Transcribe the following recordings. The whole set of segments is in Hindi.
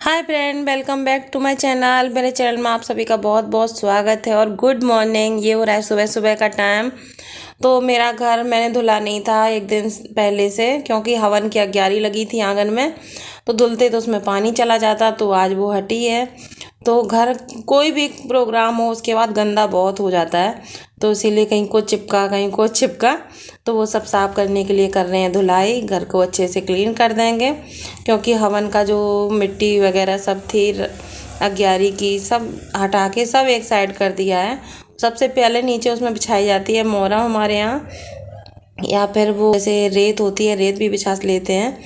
Hi friend, welcome back to my channel. मेरे चैनल में आप सभी का बहुत बहुत स्वागत है और गुड मॉर्निंग। ये हो रहा है सुबह सुबह का टाइम। तो मेरा घर मैंने धुला नहीं था एक दिन पहले से, क्योंकि हवन की अग्यारी लगी थी आंगन में। तो धुलते तो उसमें पानी चला जाता, तो आज वो हटी है। तो घर कोई भी प्रोग्राम हो उसके बाद गंदा बहुत हो जाता है, तो इसीलिए कहीं कुछ चिपका कहीं कुछ चिपका। तो वो सब साफ़ करने के लिए कर रहे हैं धुलाई। घर को अच्छे से क्लीन कर देंगे, क्योंकि हवन का जो मिट्टी वगैरह सब थी अग्यारी की, सब हटा के सब एक साइड कर दिया है। सबसे पहले नीचे उसमें बिछाई जाती है मोरा हमारे यहाँ, या फिर वो जैसे रेत होती है, रेत भी बिछा लेते हैं।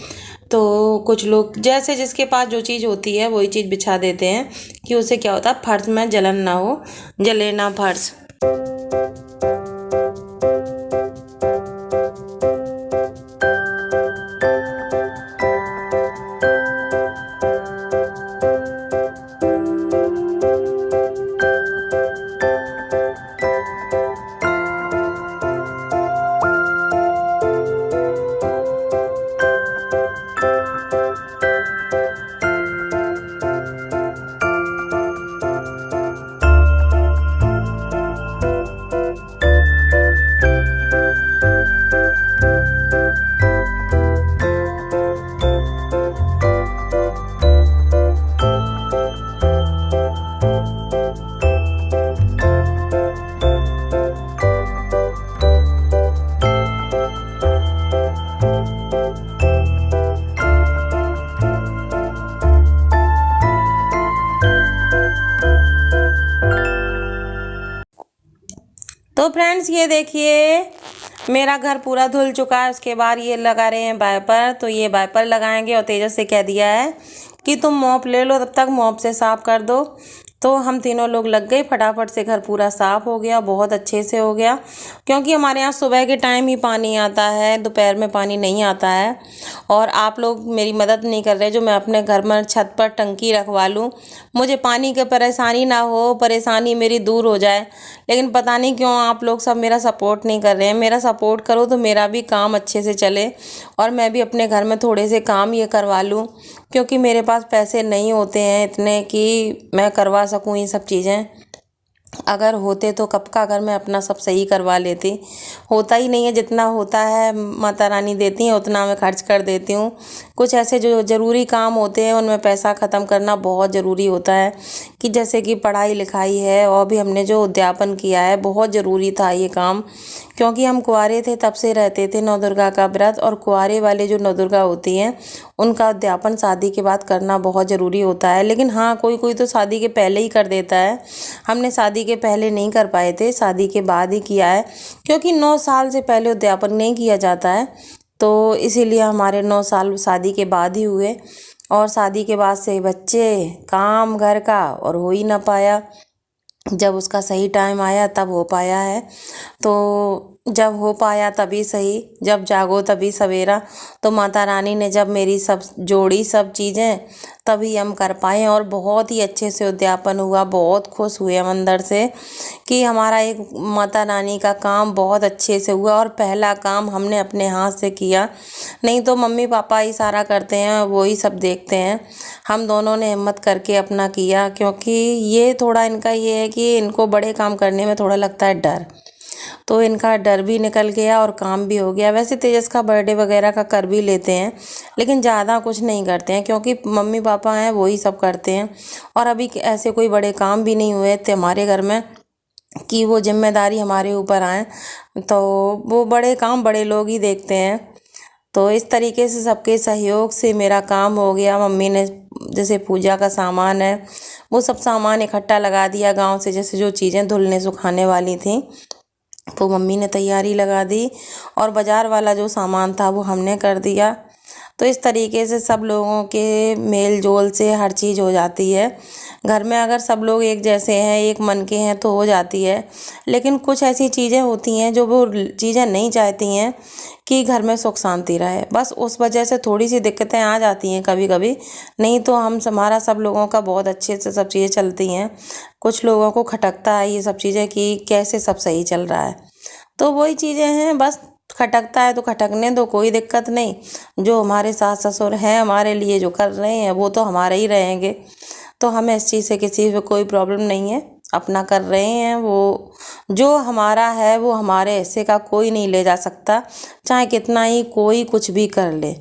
तो कुछ लोग जैसे जिसके पास जो चीज़ होती है वही चीज़ बिछा देते हैं, कि उससे क्या होता है फर्श में जलन ना हो, जले ना फर्श। तो फ्रेंड्स ये देखिए, मेरा घर पूरा धुल चुका है। उसके बाद ये लगा रहे हैं वाइपर। तो ये वाइपर लगाएंगे और तेजस से कह दिया है कि तुम मॉप ले लो, तब तक मॉप से साफ़ कर दो। तो हम तीनों लोग लग गए, फटाफट से घर पूरा साफ़ हो गया, बहुत अच्छे से हो गया। क्योंकि हमारे यहाँ सुबह के टाइम ही पानी आता है, दोपहर में पानी नहीं आता है। और आप लोग मेरी मदद नहीं कर रहे जो मैं अपने घर में छत पर टंकी रखवा लूँ, मुझे पानी की परेशानी ना हो, परेशानी मेरी दूर हो जाए। लेकिन पता नहीं क्यों आप लोग सब मेरा सपोर्ट नहीं कर रहे हैं। मेरा सपोर्ट करो तो मेरा भी काम अच्छे से चले और मैं भी अपने घर में थोड़े से काम ये करवा लूँ, क्योंकि मेरे पास पैसे नहीं होते हैं इतने कि मैं करवा सकूँ ये सब चीज़ें। अगर होते तो कब का अगर मैं अपना सब सही करवा लेती। होता ही नहीं है, जितना होता है माता रानी देती हैं उतना मैं खर्च कर देती हूँ। कुछ ऐसे जो ज़रूरी काम होते हैं उनमें पैसा ख़त्म करना बहुत ज़रूरी होता है, कि जैसे कि पढ़ाई लिखाई है, और भी हमने जो उद्यापन किया है बहुत ज़रूरी था ये काम। क्योंकि हम कुंवारे थे तब से रहते थे नौ दुर्गा का व्रत, और कुंवारे वाले जो नौ दुर्गा होती हैं उनका उद्यापन शादी के बाद करना बहुत ज़रूरी होता है। लेकिन हाँ, कोई कोई तो शादी के पहले ही कर देता है। हमने शादी के पहले नहीं कर पाए थे, शादी के बाद ही किया है, क्योंकि 9 साल से पहले उद्यापन नहीं किया जाता है। तो इसीलिए हमारे 9 साल शादी के बाद ही हुए, और शादी के बाद से बच्चे, काम घर का, और हो ही ना पाया। जब उसका सही टाइम आया तब हो पाया है। तो जब हो पाया तभी सही, जब जागो तभी सवेरा। तो माता रानी ने जब मेरी सब जोड़ी सब चीज़ें, तभी हम कर पाए। और बहुत ही अच्छे से उद्यापन हुआ, बहुत खुश हुए हम अंदर से कि हमारा एक माता रानी का काम बहुत अच्छे से हुआ, और पहला काम हमने अपने हाथ से किया। नहीं तो मम्मी पापा ही सारा करते हैं, वो ही सब देखते हैं। हम दोनों ने हिम्मत करके अपना किया, क्योंकि ये थोड़ा इनका ये है कि इनको बड़े काम करने में थोड़ा लगता है डर। तो इनका डर भी निकल गया और काम भी हो गया। वैसे तेजस का बर्थडे वगैरह का कर भी लेते हैं, लेकिन ज़्यादा कुछ नहीं करते हैं, क्योंकि मम्मी पापा हैं वही सब करते हैं। और अभी ऐसे कोई बड़े काम भी नहीं हुए थे हमारे घर में कि वो जिम्मेदारी हमारे ऊपर आए। तो वो बड़े काम बड़े लोग ही देखते हैं। तो इस तरीके से सबके सहयोग से मेरा काम हो गया। मम्मी ने जैसे पूजा का सामान है वो सब सामान इकट्ठा लगा दिया गांव से, जैसे जो चीज़ें धुलने सुखाने वाली थी तो मम्मी ने तैयारी लगा दी, और बाज़ार वाला जो सामान था वो हमने कर दिया। तो इस तरीके से सब लोगों के मेल जोल से हर चीज़ हो जाती है। घर में अगर सब लोग एक जैसे हैं, एक मन के हैं, तो हो जाती है। लेकिन कुछ ऐसी चीज़ें होती हैं जो वो चीज़ें नहीं चाहती हैं कि घर में सुख शांति रहे, बस उस वजह से थोड़ी सी दिक्कतें आ जाती हैं कभी कभी। नहीं तो हमारा सब लोगों का बहुत अच्छे से सब चीज़ें चलती हैं। कुछ लोगों को खटकता है ये सब चीज़ें कि कैसे सब सही चल रहा है। तो वही चीज़ें हैं, बस खटकता है तो खटकने दो, कोई दिक्कत नहीं। जो हमारे सास ससुर हैं हमारे लिए जो कर रहे हैं वो तो हमारे ही रहेंगे, तो हमें इस चीज़ से किसी से कोई प्रॉब्लम नहीं है। अपना कर रहे हैं वो, जो हमारा है वो हमारे हिस्से का कोई नहीं ले जा सकता, चाहे कितना ही कोई कुछ भी कर ले।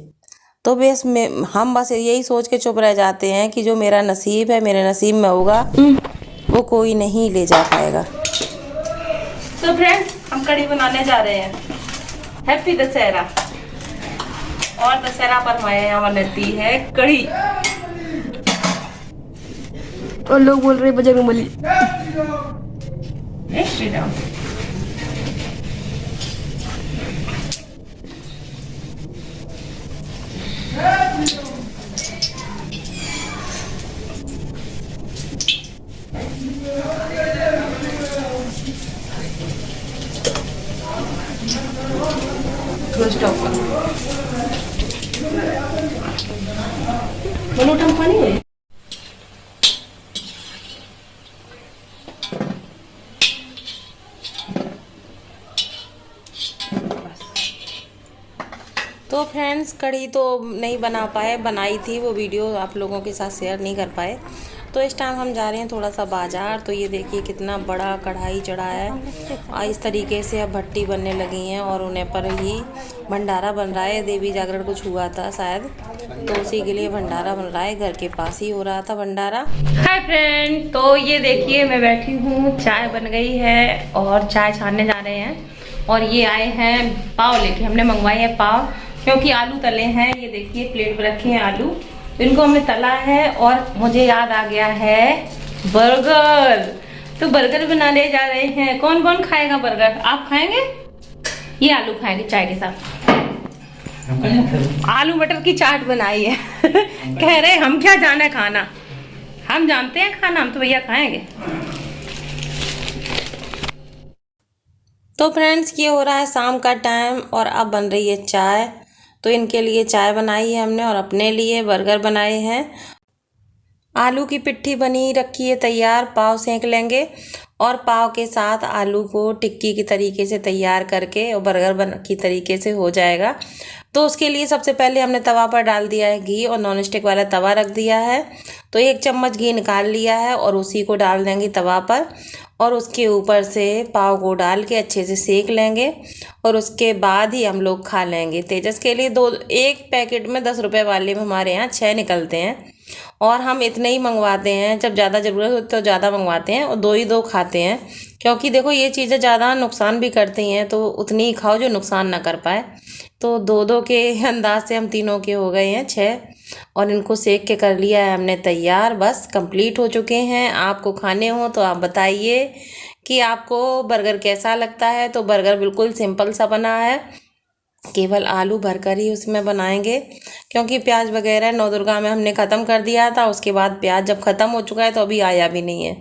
तो बस हम बस यही सोच के चुप रह जाते हैं कि जो मेरा नसीब है, मेरे नसीब में होगा, वो कोई नहीं ले जा पाएगा। तो फ्रेंड्स, हम कढ़ी बनाने जा रहे हैं। हैप्पी दशहरा। और दशहरा पर हमारे यहाँ बनती है कढ़ी, और लोग बोल रहे बजरंगबली। श्री राम। तो फ्रेंड्स, कढ़ी तो नहीं बना पाए, बनाई थी वो वीडियो आप लोगों के साथ शेयर नहीं कर पाए। तो इस टाइम हम जा रहे हैं थोड़ा सा बाज़ार। तो ये देखिए कितना बड़ा कढ़ाई चढ़ा है और इस तरीके से अब भट्टी बनने लगी हैं और उन्हें पर ही भंडारा बन रहा है। देवी जागरण कुछ हुआ था शायद, तो उसी के लिए भंडारा बन रहा है। घर के पास ही हो रहा था भंडारा। हाय फ्रेंड, तो ये देखिए मैं बैठी हूँ, चाय बन गई है और चाय छानने जा रहे हैं। और ये आए हैं पाव लेके, हमने मंगवाए हैं पाव, क्योंकि आलू तले हैं। ये देखिए प्लेट पर रखे हैं आलू, तो इनको हमने तला है। और मुझे याद आ गया है बर्गर, तो बर्गर बनाने जा रहे हैं। कौन कौन खाएगा बर्गर? आप खाएंगे? ये आलू खाएंगे चाय के साथ। आलू मटर की चाट बनाई है। कह रहे हम क्या जाना खाना, हम जानते हैं खाना, हम तो भैया खाएंगे। तो फ्रेंड्स, ये हो रहा है शाम का टाइम और अब बन रही है चाय। तो इनके लिए चाय बनाई है हमने और अपने लिए बर्गर बनाए हैं। आलू की पिट्ठी बनी रखी है तैयार, पाव सेंक लेंगे और पाव के साथ आलू को टिक्की की तरीके से तैयार करके और बर्गर की तरीके से हो जाएगा। तो उसके लिए सबसे पहले हमने तवा पर डाल दिया है घी और नॉन स्टिक वाला तवा रख दिया है। तो 1 चम्मच घी निकाल लिया है और उसी को डाल देंगे तवा पर और उसके ऊपर से पाव को डाल के अच्छे से सेक लेंगे और उसके बाद ही हम लोग खा लेंगे। तेजस के लिए एक पैकेट में 10 रुपये वाले में हमारे यहाँ 6 निकलते हैं और हम इतने ही मंगवाते हैं। जब ज़्यादा ज़रूरत हो तो ज़्यादा मंगवाते हैं और 2 ही 2 खाते हैं, क्योंकि देखो ये चीज़ें ज़्यादा नुकसान भी करती हैं, तो उतनी ही खाओ जो नुकसान ना कर पाए। तो 2-2 के अंदाज से हम तीनों के हो गए हैं 6 और इनको सेक के कर लिया है हमने तैयार। बस कंप्लीट हो चुके हैं। आपको खाने हो तो आप बताइए कि आपको बर्गर कैसा लगता है। तो बर्गर बिल्कुल सिंपल सा बना है, केवल आलू भरकर ही उसमें बनाएंगे, क्योंकि प्याज वगैरह नवदुर्गा में हमने ख़त्म कर दिया था। उसके बाद प्याज जब ख़त्म हो चुका है तो अभी आया भी नहीं है,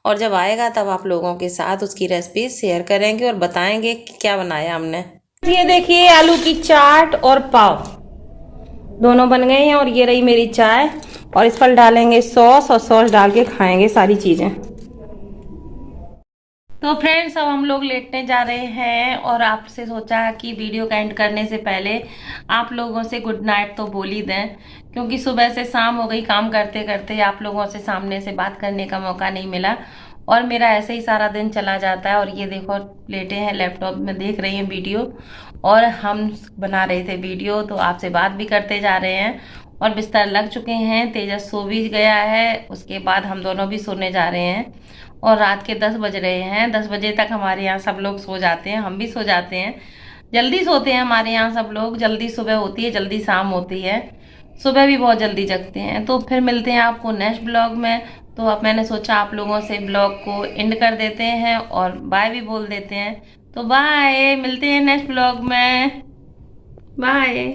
और जब आएगा तब आप लोगों के साथ उसकी रेसिपी शेयर करेंगे और बताएंगे कि क्या बनाया हमने। ये देखिए आलू की चाट और पाव दोनों बन गए हैं और ये रही मेरी चाय। और इस पर डालेंगे सॉस और सॉस डाल के खाएंगे सारी चीज़ें। तो फ्रेंड्स, अब हम लोग लेटने जा रहे हैं और आपसे सोचा कि वीडियो का एंड करने से पहले आप लोगों से गुड नाइट तो बोल ही दें, क्योंकि सुबह से शाम हो गई, काम करते करते आप लोगों से सामने से बात करने का मौका नहीं मिला और मेरा ऐसे ही सारा दिन चला जाता है। और ये देखो लेटे हैं, लैपटॉप में देख रही हैं वीडियो और हम बना रहे थे वीडियो, तो आपसे बात भी करते जा रहे हैं और बिस्तर लग चुके हैं। तेजस सो भी गया है, उसके बाद हम दोनों भी सोने जा रहे हैं और रात के 10 बज रहे हैं। 10 बजे तक हमारे यहाँ सब लोग सो जाते हैं, हम भी सो जाते हैं। जल्दी सोते हैं हमारे यहाँ सब लोग, जल्दी सुबह होती है, जल्दी शाम होती है, सुबह भी बहुत जल्दी जगते हैं। तो फिर मिलते हैं आपको नेक्स्ट ब्लॉग में। तो अब मैंने सोचा आप लोगों से ब्लॉग को एंड कर देते हैं और बाय भी बोल देते हैं। तो बाय, मिलते हैं नेक्स्ट ब्लॉग में, बाय।